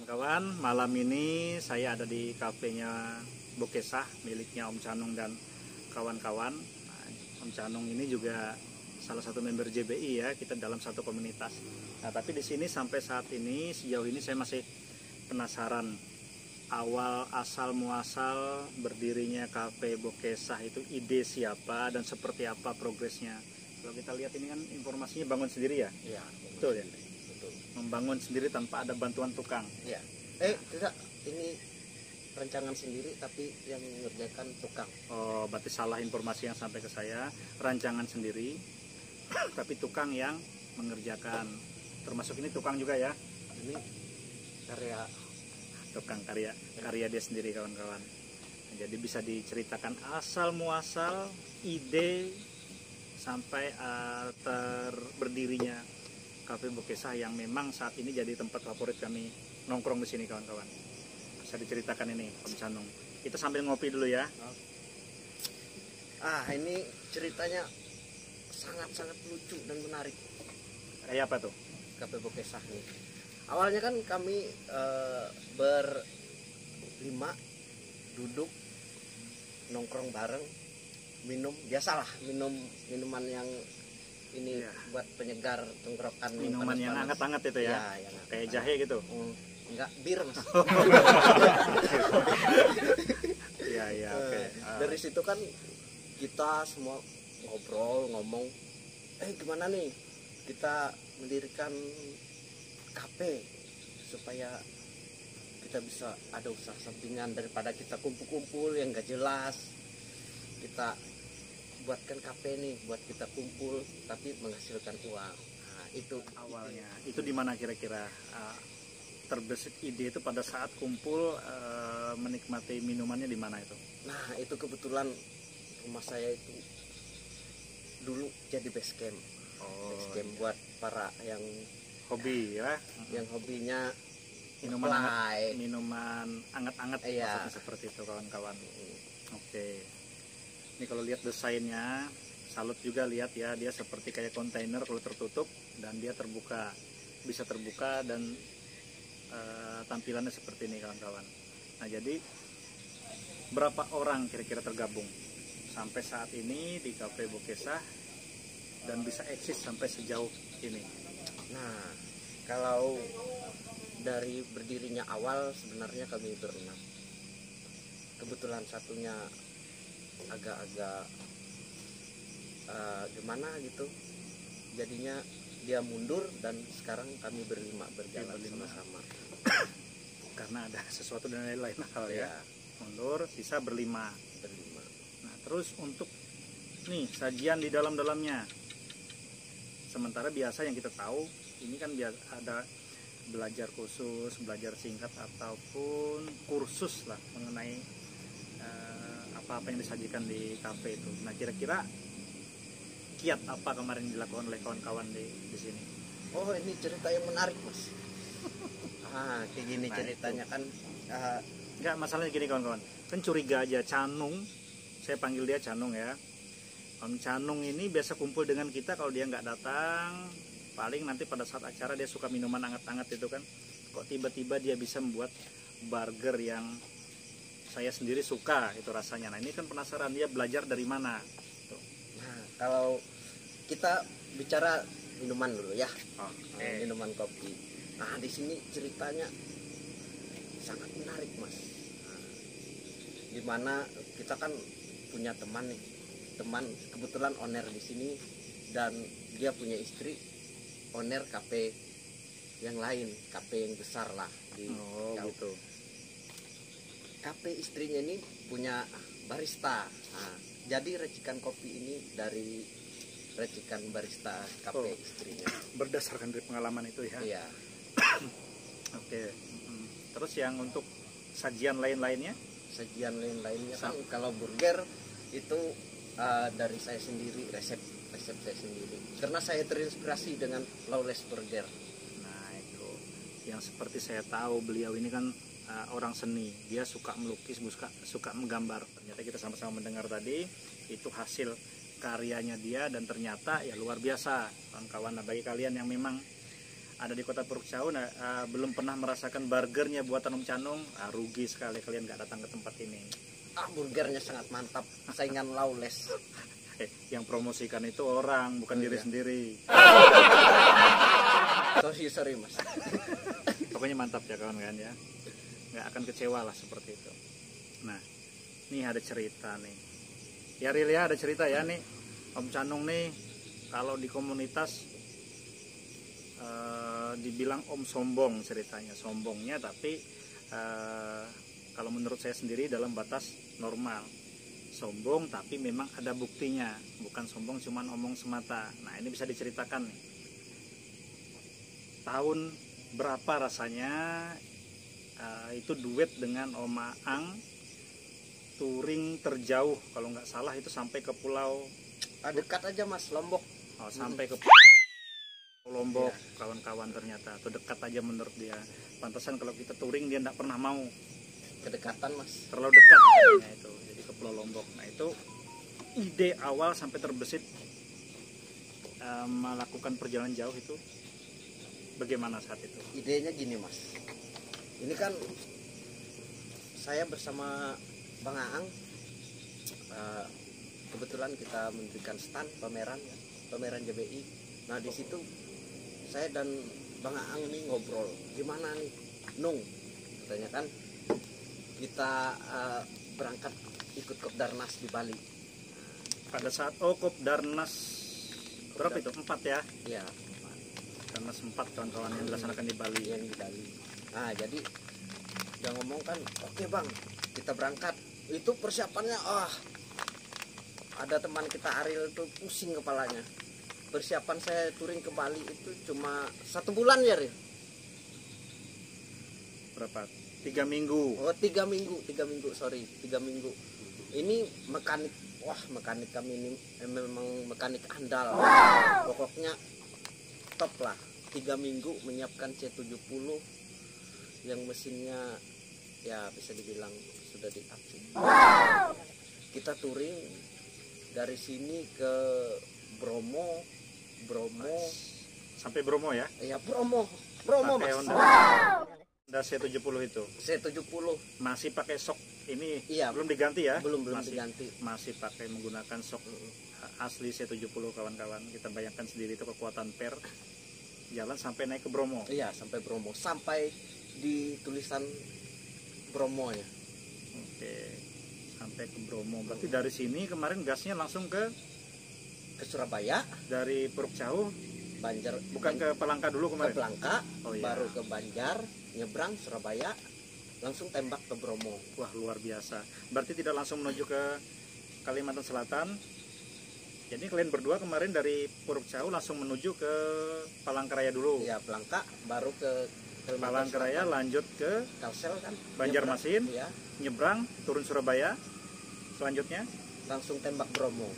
kawan-kawan, malam ini saya ada di kafenya Bokesah miliknya Om Canung dan kawan-kawan. Om Canung ini juga salah satu member JBI ya, kita dalam satu komunitas. Nah, tapi di sini sampai saat ini sejauh ini saya masih penasaran awal asal muasal berdirinya kafe Bokesah itu ide siapa dan seperti apa progresnya. Kalau kita lihat ini kan informasinya bangun sendiri ya? Iya, betul ya? Membangun sendiri tanpa ada bantuan tukang. Iya. Tidak, ini rancangan sendiri tapi yang mengerjakan tukang. Oh, berarti salah informasi yang sampai ke saya. Rancangan sendiri tapi tukang yang mengerjakan. Termasuk ini tukang juga ya? Ini karya tukang karya dia sendiri kawan-kawan. Jadi bisa diceritakan asal muasal ide sampai berdirinya Kafe Bokesah yang memang saat ini jadi tempat favorit kami nongkrong di sini kawan-kawan. Bisa diceritakan ini Om Canung. Kita sambil ngopi dulu ya. Ini ceritanya sangat-sangat lucu dan menarik. Kayak apa tuh? Kafe Bokesah nih. Awalnya kan kami berlima duduk nongkrong bareng, minum biasalah, minuman yang ini ya, buat penyegar tenggorokan, minuman yang hangat-hangat itu ya, yang kayak jahe gitu. Enggak, bir mas. Iya, oke. Dari situ kan kita semua ngomong, gimana nih kita mendirikan kafe supaya kita bisa ada usaha sampingan daripada kita kumpul-kumpul yang gak jelas. Kita buatkan kafe nih buat kita kumpul tapi menghasilkan uang. Nah, itu awalnya. Itu di mana kira-kira terbesit ide itu pada saat kumpul menikmati minumannya di mana itu? Nah, itu kebetulan rumah saya itu dulu jadi base camp. Base camp buat para yang hobi ya. Yang hobinya minuman anget-anget ya. Seperti itu kawan-kawan. Oke. Ini kalau lihat desainnya, salut juga lihat ya, dia seperti kayak kontainer kalau tertutup dan dia terbuka, bisa terbuka dan tampilannya seperti ini kawan-kawan. Nah, jadi berapa orang kira-kira tergabung sampai saat ini di Kafe Bokesah dan bisa eksis sampai sejauh ini? Nah, kalau dari berdirinya awal sebenarnya kami berenam. Kebetulan satunya agak-agak gimana gitu, jadinya dia mundur dan sekarang kami berlima berjalan sama-sama. Karena ada sesuatu dan lain hal ya. Mundur, sisa berlima. Nah, terus untuk nih sajian di dalamnya, sementara biasa yang kita tahu ini kan ada belajar khusus, belajar singkat ataupun kursus lah mengenai apa yang disajikan di kafe itu. Nah, kira-kira kiat apa kemarin dilakukan oleh kawan-kawan di sini? Oh, ini cerita yang menarik mas. Kayak gini ceritanya itu. Kan nggak, masalahnya gini kawan-kawan, kan curiga aja Canung, saya panggil dia Canung ya. Om Canung ini biasa kumpul dengan kita, kalau dia nggak datang paling nanti pada saat acara dia suka minuman hangat-hangat itu kan. Kok tiba-tiba dia bisa membuat burger yang saya sendiri suka itu rasanya. Nah, ini kan penasaran dia belajar dari mana. Tuh. Nah, kalau kita bicara minuman dulu ya. Minuman kopi. Nah, di sini ceritanya sangat menarik mas. Dimana kita kan punya teman nih, teman kebetulan owner di sini dan dia punya istri owner kafe yang lain, kafe yang besar lah di gitu. Kafe istrinya ini punya barista. Nah, jadi racikan kopi ini dari racikan barista kafe istrinya. Berdasarkan dari pengalaman itu ya. Iya. Oke. Terus yang untuk sajian lain-lainnya? Sajian lain-lainnya kan kalau burger itu dari saya sendiri, resep saya sendiri. Karena saya terinspirasi dengan Lawless Burger. Nah, itu yang seperti saya tahu beliau ini kan orang seni, dia suka melukis, suka menggambar. Ternyata kita sama-sama mendengar tadi itu hasil karyanya dia dan ternyata ya luar biasa kawan-kawan. Nah, bagi kalian yang memang ada di kota Puruk Chau, belum pernah merasakan burgernya buatan Om Canung, rugi sekali kalian nggak datang ke tempat ini. Burgernya sangat mantap, saingan Lawless. Yang promosikan itu orang, bukan diri sendiri. Sorry mas. Pokoknya mantap ya kawan-kawan ya, nggak akan kecewa lah seperti itu. Nah, nih ada cerita nih. Ya Ril ya, ada cerita ya nih. Om Canung nih, kalau di komunitas dibilang Om sombong ceritanya, sombongnya tapi kalau menurut saya sendiri dalam batas normal. Sombong tapi memang ada buktinya, bukan sombong cuman omong semata. Nah ini bisa diceritakan nih. Tahun berapa rasanya itu duet dengan Om Aang touring terjauh, kalau nggak salah itu sampai ke pulau Dekat aja mas, Lombok. Sampai ke Lombok, kawan-kawan ternyata tuh dekat aja menurut dia. Pantesan kalau kita touring dia nggak pernah mau, Kedekatan mas, terlalu dekat katanya itu. Jadi ke Pulau Lombok. Nah itu ide awal sampai terbesit melakukan perjalanan jauh itu bagaimana saat itu? idenya gini mas, ini kan saya bersama Bang Aang, kebetulan kita mendirikan stand pameran JBI. Nah di situ saya dan Bang Aang nih ngobrol, gimana nih Nung, katanya kan kita berangkat ikut Kopdarnas di Bali. Pada saat Kopdarnas berapa itu? 4 ya? Iya. Kopdarnas 4 kawan-kawan yang dilaksanakan di Bali. Yang di Bali. Nah jadi udah ngomong kan, oke bang, kita berangkat. Itu persiapannya, ada teman kita Ariel tuh pusing kepalanya. Persiapan saya touring ke Bali itu cuma 1 bulan ya, Ril. Berapa? 3 minggu. 3 minggu, sorry, 3 minggu. Ini mekanik, mekanik kami ini memang mekanik andal. Pokoknya top lah. 3 minggu menyiapkan C70 yang mesinnya ya bisa dibilang sudah diupgrade. Kita touring dari sini ke Bromo sampai Bromo ya? Ya Bromo pakai mas. Honda C70 itu. C70 masih pakai sok ini, iya, belum diganti ya? Belum masih diganti. Masih pakai menggunakan sok asli C70 kawan-kawan. Kita bayangkan sendiri itu kekuatan per jalan sampai naik ke Bromo. Iya, sampai Bromo, sampai di tulisan Bromo ya. Oke, sampai ke Bromo. Berarti dari sini kemarin gasnya langsung ke Surabaya. Dari Puruk Chau, Banjar, bukan ke Palangka dulu kemarin? Ke Palangka, iya. Baru ke Banjar, nyebrang Surabaya, langsung tembak ke Bromo. Wah luar biasa. Berarti tidak langsung menuju ke Kalimantan Selatan. Jadi kalian berdua kemarin dari Puruk Chau langsung menuju ke Palangkaraya dulu. Iya, Palangka, baru ke Palangkaraya, lanjut ke Kalsel kan, Banjarmasin, ya. Nyebrang, turun Surabaya, selanjutnya langsung tembak Bromo.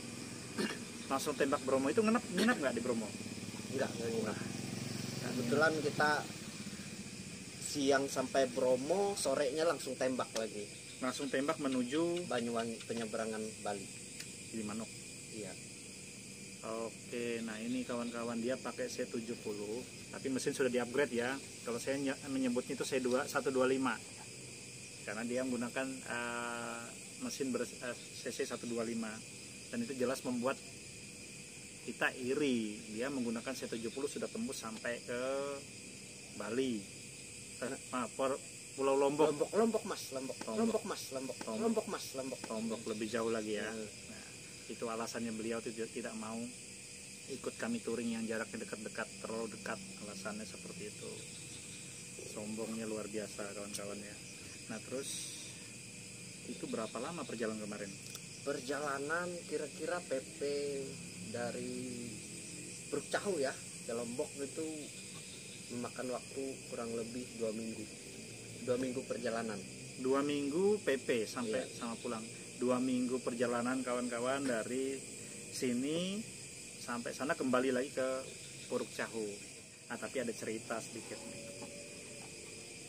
Langsung tembak Bromo. Itu nginap nggak di Bromo? Enggak nginap. Kebetulan kita siang sampai Bromo, sorenya langsung tembak lagi. Langsung tembak menuju Banyuwangi, penyeberangan Bali. Gilimanuk. Iya. Oke, nah ini kawan-kawan dia pakai C70, tapi mesin sudah di-upgrade ya. Kalau saya menyebutnya itu C125. Karena dia menggunakan mesin CC 125. Dan itu jelas membuat kita iri. Dia menggunakan C70 sudah tembus sampai ke Bali. Pulau Lombok. Lombok mas, Lombok lebih jauh lagi ya. Nah, itu alasannya beliau tidak mau ikut kami touring yang jaraknya dekat-dekat, terlalu dekat. Alasannya seperti itu. Sombongnya luar biasa kawan-kawan ya. Nah terus itu berapa lama perjalanan kemarin? Perjalanan kira-kira PP dari Puruk Chau ya ke Lombok itu memakan waktu kurang lebih 2 minggu. 2 minggu perjalanan. 2 minggu PP sampai sama pulang. 2 minggu perjalanan kawan-kawan dari sini sampai sana, kembali lagi ke Puruk Chau. Nah tapi ada cerita sedikit nih.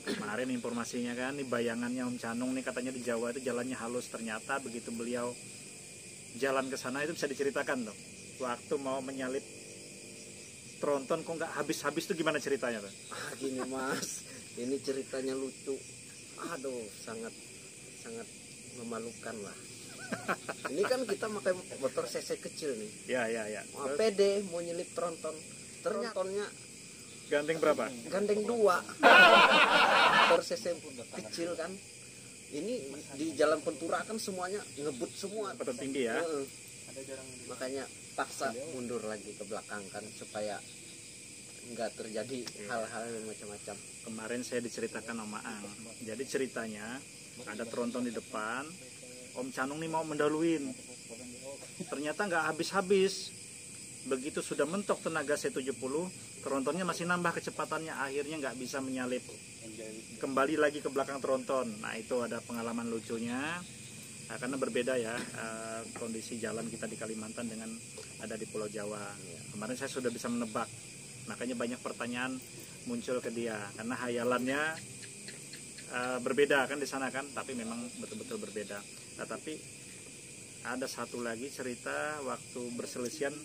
Kemarin informasinya kan, nih bayangannya Om Canung nih katanya di Jawa itu jalannya halus. Ternyata begitu beliau jalan ke sana itu bisa diceritakan tuh. Waktu mau menyalip tronton kok nggak habis-habis tuh gimana ceritanya tuh? Gini Mas, ini ceritanya lucu. Aduh, sangat sangat memalukan lah. Ini kan kita pakai motor cc kecil nih. Ya. Pede mau nyelip tronton. Ternyata trontonnya Gandeng berapa? gandeng 2. Motor cc kecil kan. Ini di jalan Pentura kan semuanya ngebut semua. Betul tinggi ya. Makanya paksa mundur lagi ke belakang kan supaya nggak terjadi hal-hal yang macam-macam. Kemarin saya diceritakan sama Ang. Jadi ceritanya ada tronton di depan, Om Canung nih mau mendahuluin. Ternyata nggak habis-habis. Begitu sudah mentok tenaga C70, trontonnya masih nambah kecepatannya, akhirnya nggak bisa menyalip. Kembali lagi ke belakang tronton. Nah itu ada pengalaman lucunya. Nah, karena berbeda ya kondisi jalan kita di Kalimantan dengan ada di Pulau Jawa. Kemarin saya sudah bisa menebak, makanya banyak pertanyaan muncul ke dia karena hayalannya berbeda kan di sana kan, tapi memang betul-betul berbeda. Nah, tapi ada satu lagi cerita waktu berselisihan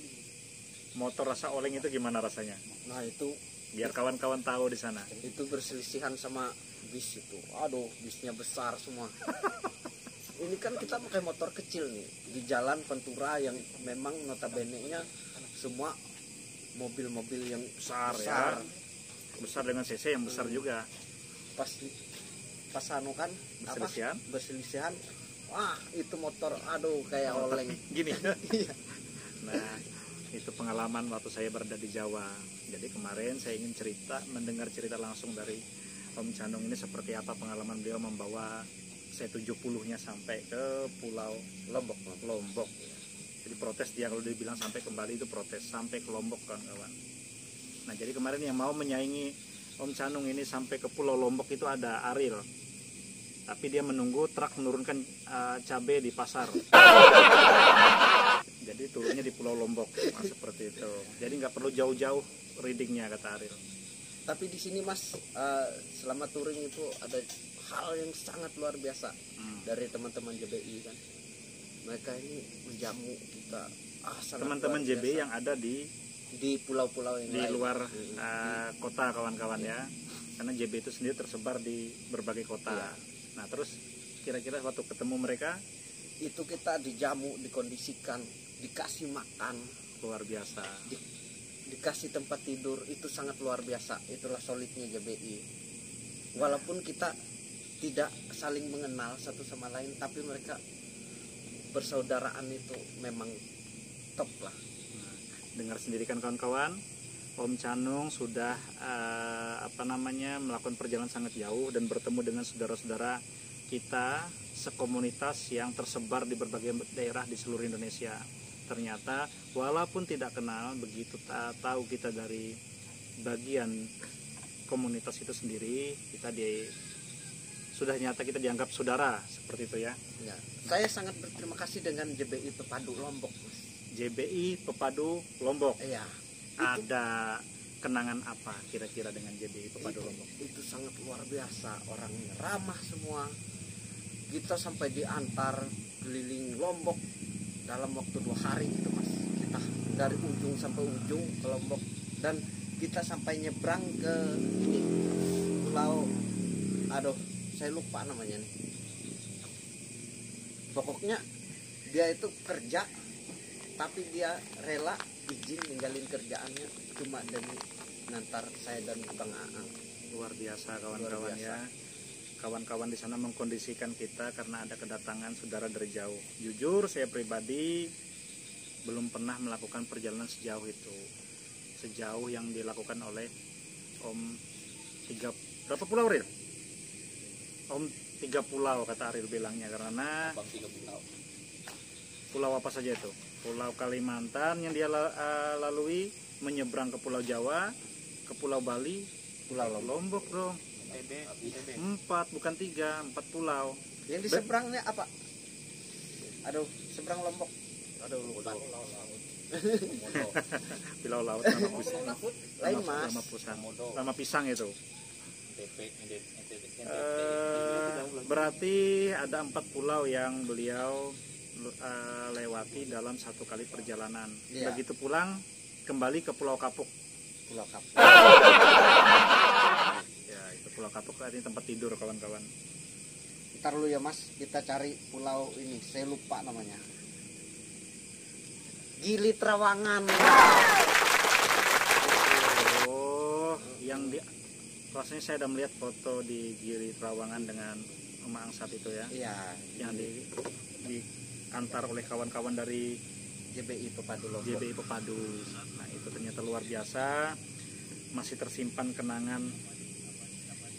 motor rasa oleng itu gimana rasanya? Nah itu Biar kawan-kawan tahu di sana. itu berselisihan sama bis itu. Aduh, bisnya besar semua. Ini kan kita pakai motor kecil nih di jalan Pentura yang memang notabene-nya semua mobil-mobil yang Besar. besar. Ya. Besar dengan cc yang besar juga. Pas anu kan Berselisihan? berselisihan. Wah, itu motor aduh kayak oleng. Gini. Iya. Nah, itu pengalaman waktu saya berada di Jawa. Jadi kemarin saya ingin mendengar cerita langsung dari Om Canung ini seperti apa pengalaman beliau membawa C70-nya sampai ke Pulau Lombok. Jadi protes dia kalau dibilang sampai kembali itu protes sampai ke Lombok kawan-kawan. Nah, jadi kemarin yang mau menyaingi Om Canung ini sampai ke Pulau Lombok itu ada Aril. Tapi dia menunggu truk menurunkan cabai di pasar. Jadi turunnya di Pulau Lombok. Nah, seperti itu. Jadi nggak perlu jauh-jauh readingnya kata Aril. Tapi di sini Mas, selama touring itu ada hal yang sangat luar biasa dari teman-teman JBI kan. Mereka ini menjamu kita. Teman-teman JBI yang ada di pulau-pulau yang di lain. luar kota kawan-kawan ya. Karena JBI itu sendiri tersebar di berbagai kota. Iya. Nah, terus kira-kira waktu ketemu mereka Itu kita dijamu, dikondisikan, dikasih makan, luar biasa. dikasih tempat tidur, itu sangat luar biasa. Itulah solidnya JBI. Walaupun kita tidak saling mengenal satu sama lain, tapi mereka persaudaraan itu memang top lah. Nah, dengar sendiri kan kawan-kawan, Om Canung sudah melakukan perjalanan sangat jauh dan bertemu dengan saudara-saudara kita sekomunitas yang tersebar di berbagai daerah di seluruh Indonesia. Ternyata walaupun tidak kenal, begitu tahu kita dari bagian komunitas itu sendiri, sudah nyata kita dianggap saudara seperti itu ya. Ya, saya sangat berterima kasih dengan JBI Pepadu Lombok, Mas. JBI Pepadu Lombok. Iya. Ada kenangan apa kira-kira dengan JBI Pepadu Lombok? Itu sangat luar biasa, orangnya ramah semua. Kita sampai diantar keliling Lombok dalam waktu 2 hari gitu Mas. Kita dari ujung sampai ujung ke Lombok, dan kita sampai nyebrang ke ini pulau, aduh saya lupa namanya nih. Pokoknya dia itu kerja tapi dia rela izin ninggalin kerjaannya cuma demi nantar saya dan Bang Aang. Luar biasa kawan-kawan ya. Kawan-kawan di sana mengkondisikan kita karena ada kedatangan saudara dari jauh. Jujur saya pribadi belum pernah melakukan perjalanan sejauh itu. Sejauh yang dilakukan oleh Om berapa pulau Ril? Om 3 pulau kata Aril bilangnya, karena pulau apa saja itu? Pulau Kalimantan yang dia lalui, menyeberang ke Pulau Jawa, ke Pulau Bali, Pulau Lombok dong. 4 bukan 3, 4 pulau. Yang di seberangnya apa? Aduh, seberang Lombok. Aduh, lupa. Pulau Laut nama pusang. Lain Mas. Nama pisang itu. Berarti ada 4 pulau yang beliau lewati dalam 1 kali perjalanan. Iya. Begitu pulang kembali ke Pulau Kapuk. Pulau Kapuk. Ya, itu Pulau Kapuk ini tempat tidur kawan-kawan. Ntar lu ya Mas, kita cari pulau ini, saya lupa namanya. Gili Trawangan. Oh, yang di rasanya saya udah melihat foto di Gili Trawangan dengan Oma Angsat itu ya. Iya, Yang diantar oleh kawan-kawan dari JBI Pepadu Lombok. JBI Pepadu. Nah, itu ternyata luar biasa. Masih tersimpan kenangan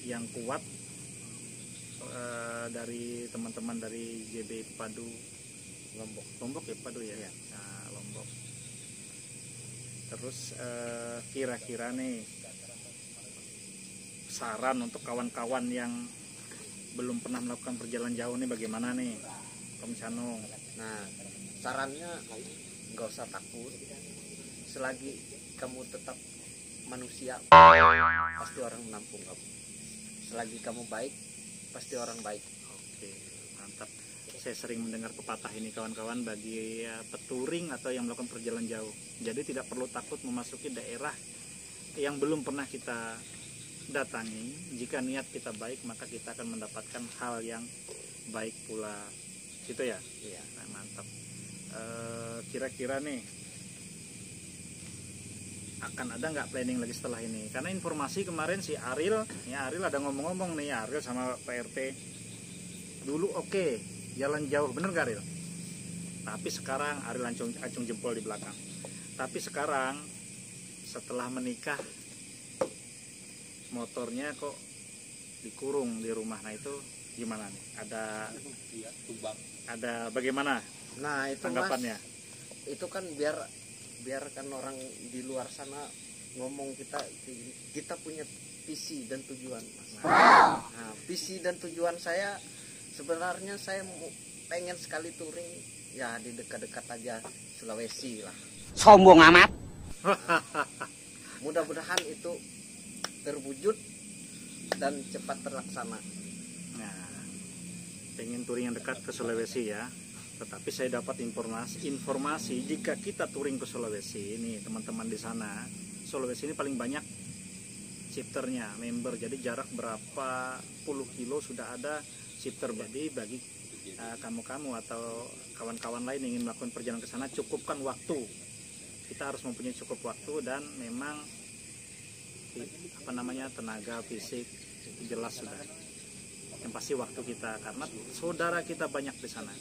yang kuat dari teman-teman dari JBI Pepadu Lombok ya, Pepadu ya. Nah, Lombok. Terus kira-kira nih saran untuk kawan-kawan yang belum pernah melakukan perjalanan jauh nih bagaimana nih, Om Canung? Nah, sarannya nggak usah takut. Selagi kamu tetap manusia, pasti orang menampung kamu. Selagi kamu baik, pasti orang baik. Oke, mantap. Saya sering mendengar pepatah ini kawan-kawan bagi peturing atau yang melakukan perjalanan jauh. Jadi tidak perlu takut memasuki daerah yang belum pernah kita datangi. Jika niat kita baik, maka kita akan mendapatkan hal yang baik pula. Gitu ya? Iya. Nah, mantap. Kira-kira nih akan ada nggak planning lagi setelah ini? Karena informasi kemarin si Ariel, ya Ariel ada ngomong-ngomong nih, Ariel sama Pak RT dulu oke, jalan jauh, bener gak Ariel? Tapi sekarang Ariel acung jempol di belakang. Tapi sekarang setelah menikah motornya kok dikurung di rumah. Nah itu gimana nih? Ada bagaimana Nah, itu tanggapannya? Mas, itu kan biarkan orang di luar sana ngomong kita punya visi dan tujuan, Mas. Nah, visi dan tujuan saya sebenarnya saya pengen sekali touring ya di dekat-dekat aja Sulawesi lah. Sombong amat. Mudah-mudahan itu terwujud dan cepat terlaksana. Nah, pengen touring yang dekat ke Sulawesi ya. Tetapi saya dapat informasi jika kita touring ke Sulawesi ini teman-teman di sana, Sulawesi ini paling banyak shifternya, member. Jadi jarak berapa puluh kilo sudah ada shifter. Jadi bagi kamu-kamu atau kawan-kawan lain yang ingin melakukan perjalanan ke sana, cukupkan waktu. Kita harus mempunyai cukup waktu dan memang tenaga fisik itu jelas sudah. Yang pasti waktu kita, karena saudara kita banyak di sana.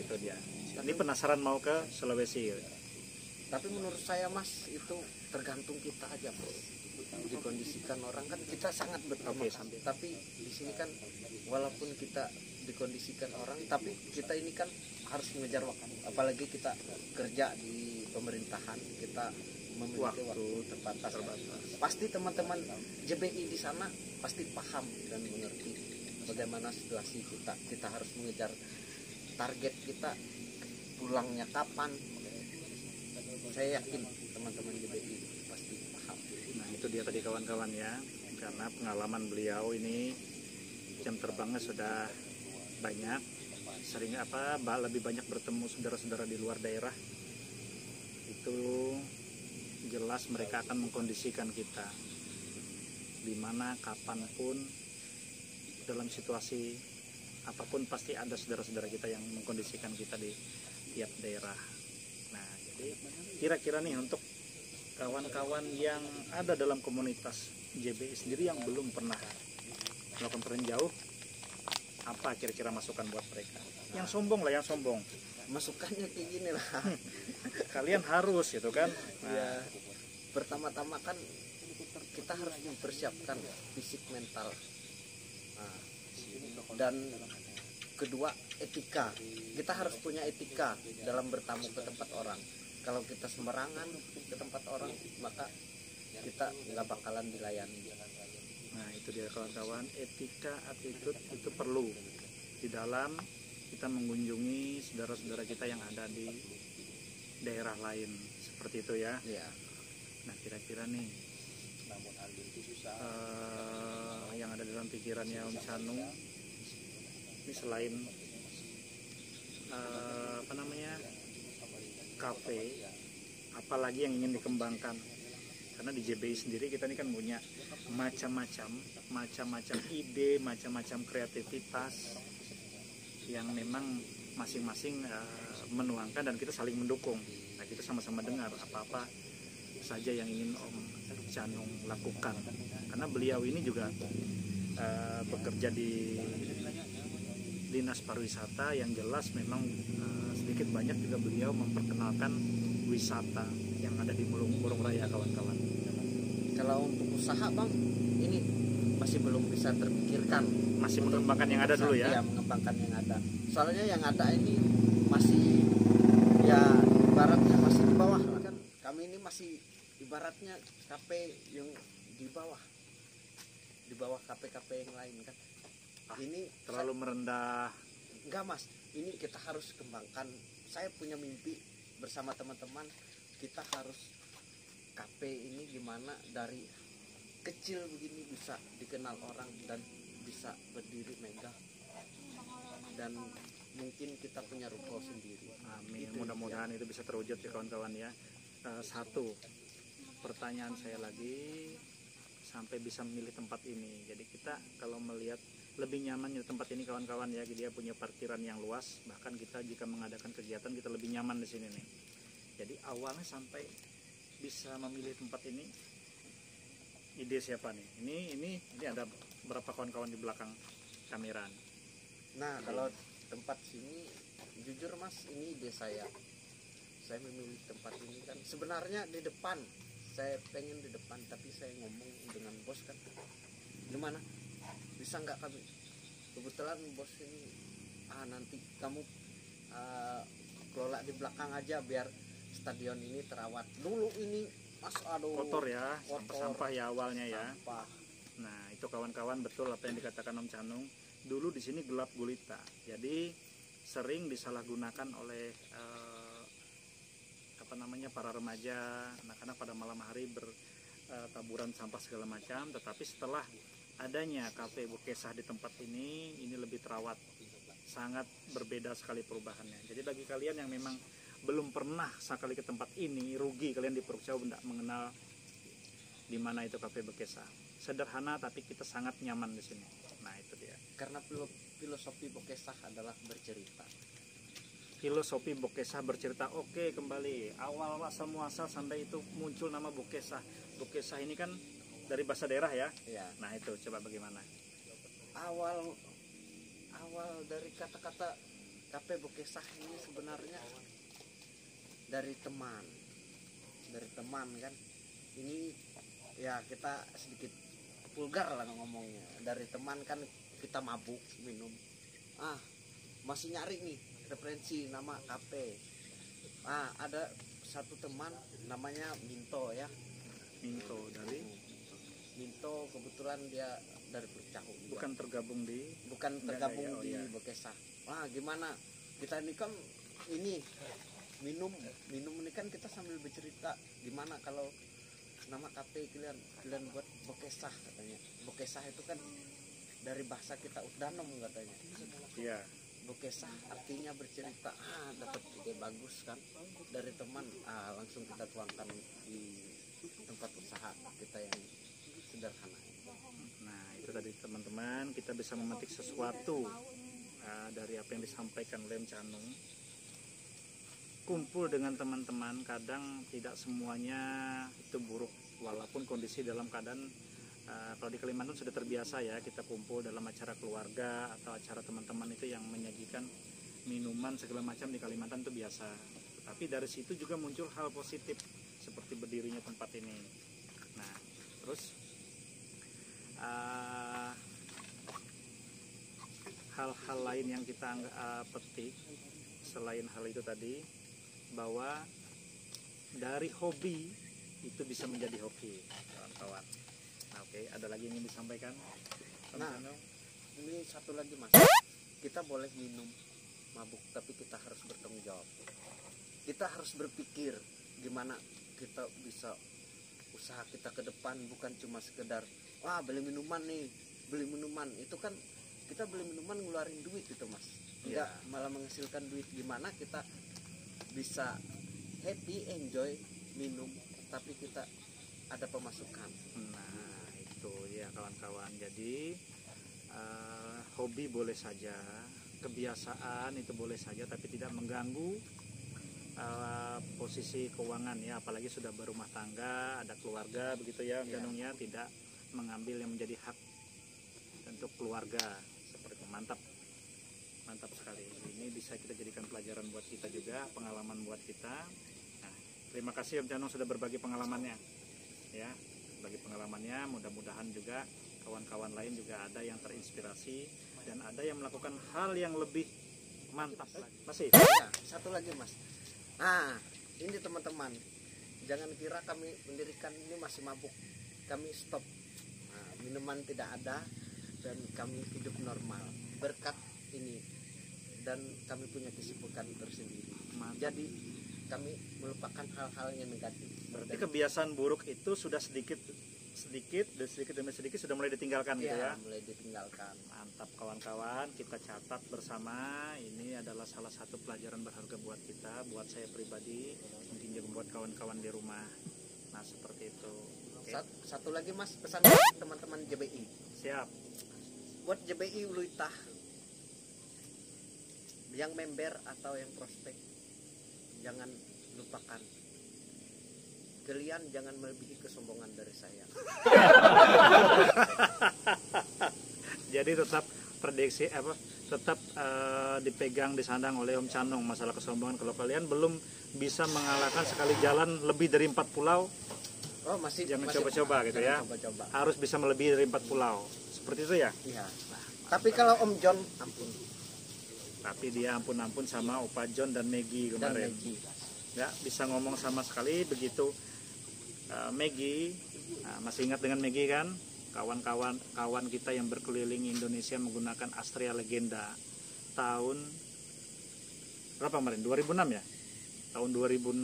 Itu dia. Ini penasaran mau ke Sulawesi. Tapi menurut saya Mas, itu tergantung kita aja Mas. Dikondisikan orang kan kita sangat berteman. Tapi di sini kan walaupun kita dikondisikan orang, tapi kita ini kan harus mengejar waktu. Apalagi kita kerja di pemerintahan, kita memiliki waktu terbatas. Pasti teman-teman JBI di sana pasti paham dan mengerti bagaimana situasi kita. Kita harus mengejar target kita, pulangnya kapan. Saya yakin teman-teman JBI pasti paham. Nah itu dia tadi kawan-kawan ya, karena pengalaman beliau ini jam terbangnya sudah banyak, sering lebih banyak bertemu saudara-saudara di luar daerah. Itu jelas mereka akan mengkondisikan kita dimana kapanpun, dalam situasi apapun pasti ada saudara-saudara kita yang mengkondisikan kita di tiap daerah. Nah jadi kira-kira nih untuk kawan-kawan yang ada dalam komunitas JBI sendiri yang belum pernah melakukan perjalanan jauh, apa kira-kira masukan buat mereka? Yang sombong lah, yang sombong. Masukannya kayak gini lah. Kalian harus gitu kan. Nah, Ya, pertama-tama kan kita harus mempersiapkan fisik mental. Nah, dan kedua etika. Kita harus punya etika dalam bertamu ke tempat orang. Kalau kita sembarangan ke tempat orang, maka kita nggak bakalan dilayani. Nah itu dia kawan-kawan, etika, attitude itu perlu di dalam kita mengunjungi saudara-saudara kita yang ada di daerah lain, seperti itu ya. Ya. Nah kira-kira nih yang ada dalam pikirannya Om Canung ini selain kafe, apalagi yang ingin dikembangkan Karena di JBI sendiri kita ini kan punya macam-macam ide, macam-macam kreativitas yang memang masing-masing menuangkan dan kita saling mendukung. Nah, kita sama-sama dengar apa-apa saja yang ingin Om Canung lakukan. Karena beliau ini juga bekerja di Dinas Pariwisata, yang jelas memang sedikit banyak juga beliau memperkenalkan wisata yang ada di Burung Raya, kawan-kawan. Kalau untuk usaha Bang, ini masih belum bisa terpikirkan. Masih mengembangkan yang ada dulu ya? Iya, mengembangkan yang ada. Soalnya yang ada ini masih, ya ibaratnya masih di bawah lah kan. Kami ini masih ibaratnya kafe yang di bawah kafe-kafe yang lain kan. Ini terlalu merendah. Enggak Mas, ini kita harus kembangkan. Saya punya mimpi bersama teman-teman, kita harus kafe ini gimana dari kecil begini bisa dikenal orang dan bisa berdiri megah, dan mungkin kita punya ruko sendiri. Amin. Mudah-mudahan itu bisa terwujud ya kawan-kawan ya. Satu pertanyaan saya lagi, sampai bisa memilih tempat ini. Jadi kita kalau melihat lebih nyaman di tempat ini kawan-kawan ya, dia punya parkiran yang luas, bahkan kita jika mengadakan kegiatan kita lebih nyaman di sini nih. Jadi awalnya sampai bisa memilih tempat ini, ide siapa nih? Ini ada berapa kawan-kawan di belakang kamera. Nah, kalau tempat sini jujur Mas, ini ide saya. Saya memilih tempat ini kan sebenarnya di depan. Saya pengen di depan, tapi saya ngomong dengan bos kan, gimana? Bisa nggak kami? Kebetulan bos ini, nanti kamu kelola di belakang aja biar stadion ini terawat. Dulu ini Mas, aduh, kotor ya, kotor. sampah ya awalnya ya. Sampah. Nah, itu kawan-kawan betul apa yang dikatakan Om Canung. Dulu di sini gelap gulita, jadi sering disalahgunakan oleh para remaja, anak-anak pada malam hari bertaburan sampah segala macam. Tetapi setelah adanya kafe Bukesah di tempat ini lebih terawat, sangat berbeda sekali perubahannya. Jadi bagi kalian yang memang belum pernah sekali ke tempat ini, rugi kalian di Puruk Jauh tidak mengenal di mana itu kafe Bukesah. Sederhana tapi kita sangat nyaman di sini. Nah, itu dia. Karena filosofi Bukesah adalah bercerita. Filosofi Bukesah bercerita. Oke, kembali awal muasal sampai itu muncul nama Bukesah. Bukesah ini kan dari bahasa daerah ya. Iya. Nah, itu coba bagaimana? Awal dari kata-kata kafe Bukesah ini sebenarnya dari teman kan. Ini ya kita sedikit vulgar lah ngomongnya. Dari teman kan kita mabuk minum. Masih nyari nih referensi nama kafe. Ada satu teman namanya Minto ya. Minto kebetulan dia dari Puruk Jauh. Bukan tergabung di di Bukesah. Gimana? Kita ini kan ini minum ini kan kita sambil bercerita gimana kalau nama kafe kalian buat Bukesah katanya. Bukesah itu kan dari bahasa kita Usdanom katanya. Iya. Bukesah artinya bercerita. Dapat ide bagus kan dari teman. Langsung kita tuangkan di tempat usaha kita yang sederhana. Nah, itu tadi teman-teman, kita bisa memetik sesuatu dari apa yang disampaikan oleh Canung. Kumpul dengan teman-teman kadang tidak semuanya itu buruk, walaupun kondisi dalam keadaan kalau di Kalimantan sudah terbiasa ya, kita kumpul dalam acara keluarga atau acara teman-teman itu yang menyajikan minuman segala macam di Kalimantan itu biasa. Tapi dari situ juga muncul hal positif seperti berdirinya tempat ini. Nah, terus hal-hal lain yang kita petik selain hal itu tadi, bahwa dari hobi itu bisa menjadi hoki, kawan-kawan. Oke, ada lagi yang ingin disampaikan? Ini satu lagi Mas. Kita boleh minum mabuk, tapi kita harus bertanggung jawab. Kita harus berpikir gimana kita bisa usaha kita ke depan, bukan cuma sekedar beli minuman nih, beli minuman. Itu kan kita beli minuman ngeluarin duit gitu Mas. Enggak, malah menghasilkan duit. Gimana kita bisa happy, enjoy minum, tapi kita ada pemasukan. Nah itu ya kawan-kawan, jadi hobi boleh saja, kebiasaan itu boleh saja, tapi tidak mengganggu posisi keuangan ya, apalagi sudah berumah tangga, ada keluarga begitu ya, Janungnya tidak mengambil yang menjadi hak untuk keluarga. Seperti itu. Mantap sekali, ini bisa kita jadikan pelajaran buat kita juga, pengalaman buat kita. Nah, terima kasih Om Janung sudah berbagi pengalamannya ya, bagi pengalamannya, mudah-mudahan juga kawan-kawan lain juga ada yang terinspirasi dan ada yang melakukan hal yang lebih mantap lagi. Masih Ya, satu lagi Mas. Nah, ini teman-teman, jangan kira kami mendirikan ini masih mabuk. Kami stop. Nah, minuman tidak ada dan kami hidup normal berkat ini, dan kami punya kesibukan tersendiri. mantap. Jadi kami melupakan hal-hal yang negatif. Berarti kebiasaan buruk itu sudah sedikit demi sedikit sudah mulai ditinggalkan gitu ya. Mulai ditinggalkan. Mantap kawan-kawan, kita catat bersama, ini adalah salah satu pelajaran berharga buat kita, buat saya pribadi, mungkin juga buat kawan-kawan di rumah. Nah seperti itu. Oke. Satu lagi Mas, pesan buat teman-teman JBI. Siap. Buat JBI Uluitah, yang member atau yang prospek, jangan lupakan, kalian jangan melebihi kesombongan dari saya. Jadi tetap prediksi tetap dipegang, disandang oleh Om Canung masalah kesombongan. Kalau kalian belum bisa mengalahkan sekali jalan lebih dari 4 pulau, jangan coba-coba gitu ya. Coba-coba. Harus bisa melebihi dari 4 pulau. Seperti itu ya. Iya. Tapi kalau Om John, ampun. Tapi dia ampun-ampun sama Opa John dan Maggie kemarin. Nggak bisa ngomong sama sekali begitu. Maggie, masih ingat dengan Maggie kan? Kawan kita yang berkeliling Indonesia menggunakan Astrea Legenda tahun berapa kemarin? 2006 ya? Tahun 2006.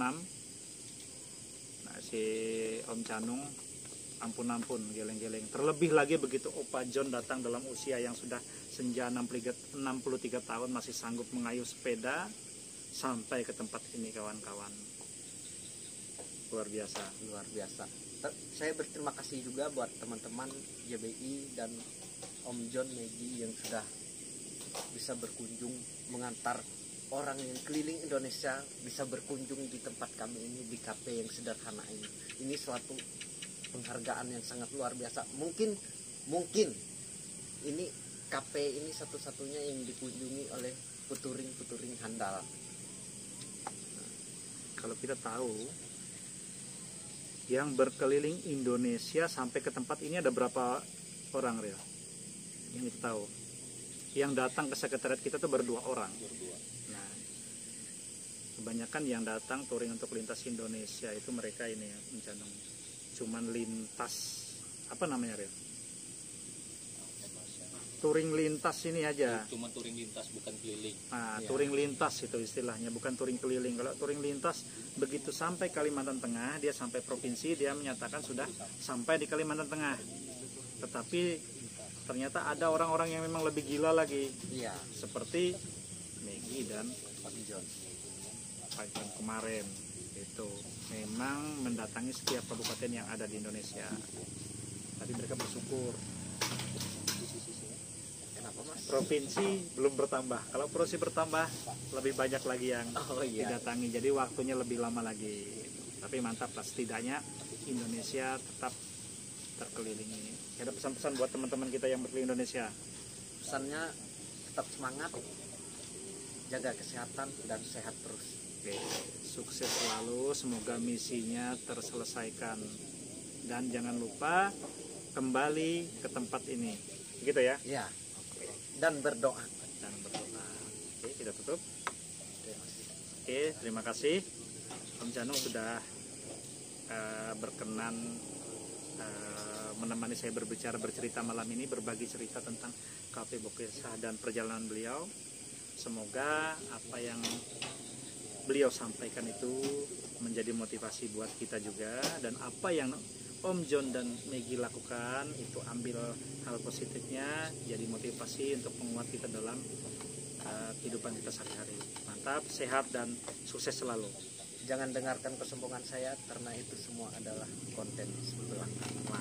Nah, si Om Canung ampun geleng-geleng. Terlebih lagi begitu Opa John datang dalam usia yang sudah senja 63 tahun, masih sanggup mengayuh sepeda sampai ke tempat ini kawan-kawan. Luar biasa. Saya berterima kasih juga buat teman-teman JBI dan Om John, Maggie yang sudah bisa berkunjung, mengantar orang yang keliling Indonesia bisa berkunjung di tempat kami ini, di kafe yang sederhana ini. Ini suatu penghargaan yang sangat luar biasa. Mungkin ini kafe ini satu-satunya yang dikunjungi oleh puturing handal. Kalau kita tahu yang berkeliling Indonesia sampai ke tempat ini ada berapa orang, Rio? Yang kita tahu. Yang datang ke sekretariat kita tuh berdua orang. Nah, kebanyakan yang datang touring untuk lintas Indonesia itu mereka ini ya, Canung. Cuman lintas, apa namanya, Rio? Touring lintas ini aja. Cuma touring lintas, bukan keliling. Nah, touring lintas itu istilahnya, bukan touring keliling. Kalau touring lintas, begitu sampai Kalimantan Tengah, dia sampai provinsi, dia menyatakan sudah sampai di Kalimantan Tengah. Tetapi ternyata ada orang-orang yang memang lebih gila lagi. Iya. Seperti Maggie dan Pak John kemarin. Itu memang mendatangi setiap kabupaten yang ada di Indonesia. Tapi mereka bersyukur. Provinsi belum bertambah. Kalau provinsi bertambah, lebih banyak lagi yang didatangi. Jadi waktunya lebih lama lagi. Tapi mantap lah, setidaknya Indonesia tetap terkelilingi. Ada pesan-pesan buat teman-teman kita yang berkeliling Indonesia? Pesannya tetap semangat, jaga kesehatan dan sehat terus. Oke, sukses selalu. Semoga misinya terselesaikan. Dan jangan lupa kembali ke tempat ini. Gitu ya? Iya. Dan berdoa. Oke, kita tutup. Oke, terima kasih Om Canung sudah berkenan menemani saya bercerita malam ini, berbagi cerita tentang Kafe Bokesah dan perjalanan beliau. Semoga apa yang beliau sampaikan itu menjadi motivasi buat kita juga, dan apa yang Om John dan Maggie lakukan itu ambil hal positifnya, jadi motivasi untuk menguat kita dalam kehidupan kita sehari-hari. Mantap, sehat dan sukses selalu. Jangan dengarkan kesombongan saya karena itu semua adalah konten belakang.